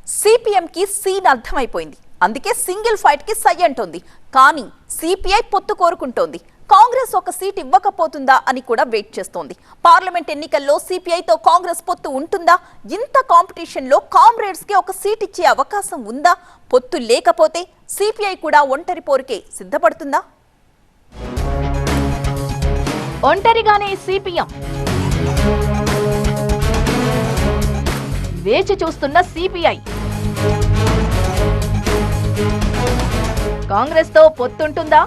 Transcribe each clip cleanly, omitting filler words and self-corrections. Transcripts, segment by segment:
CPM కి scene అర్థమైపోయింది. అందుకే సింగిల్ ఫైట్ కి సై అంటోంది. కానీ సిపిఐ పొత్తు కోరుకుంటోంది. కాంగ్రెస్ ఒక సీట్ ఇవ్వకపోతుందా అని కూడా వెయిట్ చేస్తోంది. పార్లమెంట్ ఎన్నికల్లో సిపిఐతో కాంగ్రెస్ పొత్తు ఉంటుందా? ఇంత కాంపిటీషన్ లో కామ్రేడ్స్ కి ఒక సీట్ ఇచ్చే అవకాశం ఉందా? పొత్తు లేకపోతే సిపిఐ కూడా ఒంటరి పోరుకే సిద్ధపడుతుందా? ఒంటరిగానే సిపిఎం వేచి చూస్తున్న సిపిఐ కాంగ్రెస్ తో పొత్తుంటుందా?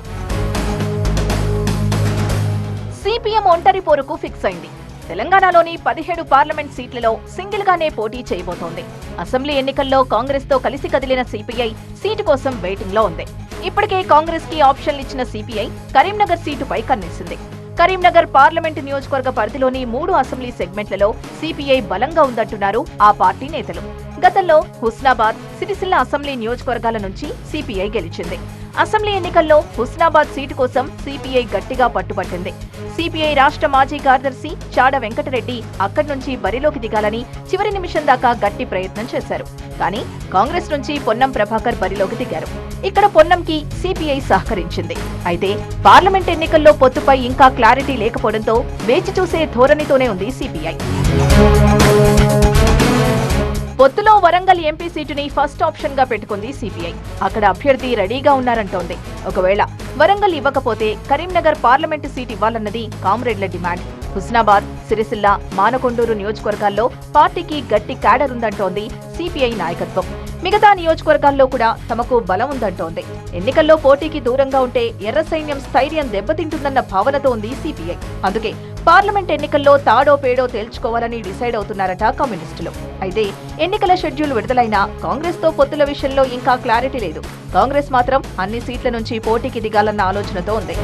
సిపిఎం ఒంటరి పోరుకు ఫిక్స్ అయింది. తెలంగాణలోని 17 పార్లమెంట్ సీట్లలో సింగిల్ గానే పోటీ చేయబోతోంది. అసెంబ్లీ ఎన్నికల్లో కాంగ్రెస్ తో కలిసి కదిలిన సిపిఐ సీటు కోసం వెయిటింగ్ లో ఉంది. ఇప్పటికే కాంగ్రెస్ కి ఆప్షన్లు ఇచ్చిన సిపిఐ కరీంనగర్ సీటుపై కన్నేసింది. కరీంనగర్ పార్లమెంటు నియోజకవర్గ పరిధిలోని 3 అసెంబ్లీ సెగ్మెంట్లలో సిపిఐ బలంగా ఉందంటున్నారు ఆ పార్టీ నేతలు. గతంలో హుస్నాబాద్, సిరిసిల్ల అసెంబ్లీ నియోజకవర్గాల నుంచి సిపిఐ గెలిచింది. అసెంబ్లీ ఎన్నికల్లో హుస్నాబాద్ సీటు కోసం సిపిఐ గట్టిగా పట్టుబట్టింది. సిపిఐ రాష్ట్ర మాజీ కార్యదర్శి చాడ వెంకటరెడ్డి అక్కడి నుంచి బరిలోకి దిగాలని చివరి నిమిషం దాకా గట్టి ప్రయత్నం చేశారు. కానీ కాంగ్రెస్ నుంచి పొన్నం ప్రభాకర్ బరిలోకి దిగారు. ఇక్కడ పొన్నంకి సిపిఐ సహకరించింది. అయితే పార్లమెంట్ ఎన్నికల్లో పొత్తుపై ఇంకా క్లారిటీ లేకపోవడంతో వేచి చూసే ధోరణితోనే ఉంది సిపిఐ. పొత్తులో వరంగల్ ఎంపీ సీటుని ఫస్ట్ ఆప్షన్ గా పెట్టుకుంది సిపిఐ. అక్కడ అభ్యర్థి రెడీగా ఉన్నారంటోంది. ఒకవేళ వరంగల్ ఇవ్వకపోతే కరీంనగర్ పార్లమెంటు సీట్ ఇవ్వాలన్నది కామ్రేడ్ల డిమాండ్. హుస్నాబాద్, సిరిసిల్ల, మానకొండూరు నియోజకవర్గాల్లో పార్టీకి గట్టి క్యాడర్ ఉందంటోంది సిపిఐ నాయకత్వం. మిగతా నియోజకవర్గాల్లో కూడా తమకు బలం ఉందంటోంది. ఎన్నికల్లో పోటీకి దూరంగా ఉంటే ఎర్ర సైన్యం స్థైర్యం దెబ్బతింటుందన్న భావనతో ఉంది సిపిఐ. అందుకే పార్లమెంట్ ఎన్నికల్లో తాడో పేడో తేల్చుకోవాలని డిసైడ్ అవుతున్నారట కమ్యూనిస్టులు. అయితే ఎన్నికల షెడ్యూల్ విడుదలైనా కాంగ్రెస్ తో పొత్తుల విషయంలో ఇంకా క్లారిటీ లేదు. కాంగ్రెస్ మాత్రం అన్ని సీట్ల నుంచి పోటీకి దిగాలన్న ఆలోచనతో ఉంది.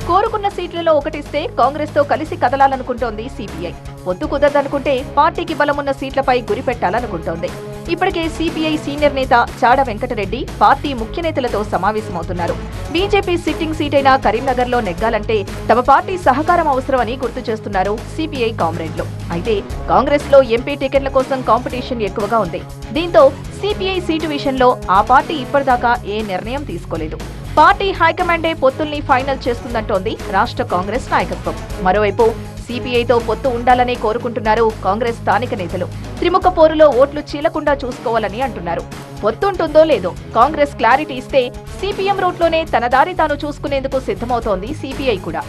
కోరుకున్న సీట్లలో ఒకటిస్తే కాంగ్రెస్ తో కలిసి కదలాలనుకుంటోంది సిపిఐ. పొత్తు కుదరదనుకుంటే పార్టీకి బలమున్న సీట్లపై గురి పెట్టాలనుకుంటోంది. ఇప్పటికే సిపిఐ సీనియర్ నేత చాడ వెంకటరెడ్డి పార్టీ ముఖ్య నేతలతో సమావేశమవుతున్నారు. బీజేపీ సిట్టింగ్ సీటైన కరీంనగర్ లో నెగ్గాలంటే తమ పార్టీ సహకారం అవసరమని గుర్తు చేస్తున్నారు సిపిఐ కామ్రేడ్లు. అయితే కాంగ్రెస్ లో ఎంపీ టికెట్ల కోసం కాంపిటీషన్ ఎక్కువగా ఉంది. దీంతో సిపిఐ సీటు విషయంలో ఆ పార్టీ ఇప్పటిదాకా ఏ నిర్ణయం తీసుకోలేదు. పార్టీ హైకమాండే పొత్తుల్ని ఫైనల్ చేస్తుందంటోంది రాష్ట్ర కాంగ్రెస్ నాయకత్వం. మరోవైపు సిపిఐతో పొత్తు ఉండాలనే కోరుకుంటున్నారు కాంగ్రెస్ స్థానిక నేతలు. త్రిముఖ పోరులో ఓట్లు చీలకుండా చూసుకోవాలని అంటున్నారు. పొత్తుంటుందో లేదో కాంగ్రెస్ క్లారిటీ ఇస్తే సిపిఎం రూట్లోనే తన దారి తాను చూసుకునేందుకు సిద్ధమవుతోంది సిపిఐ కూడా.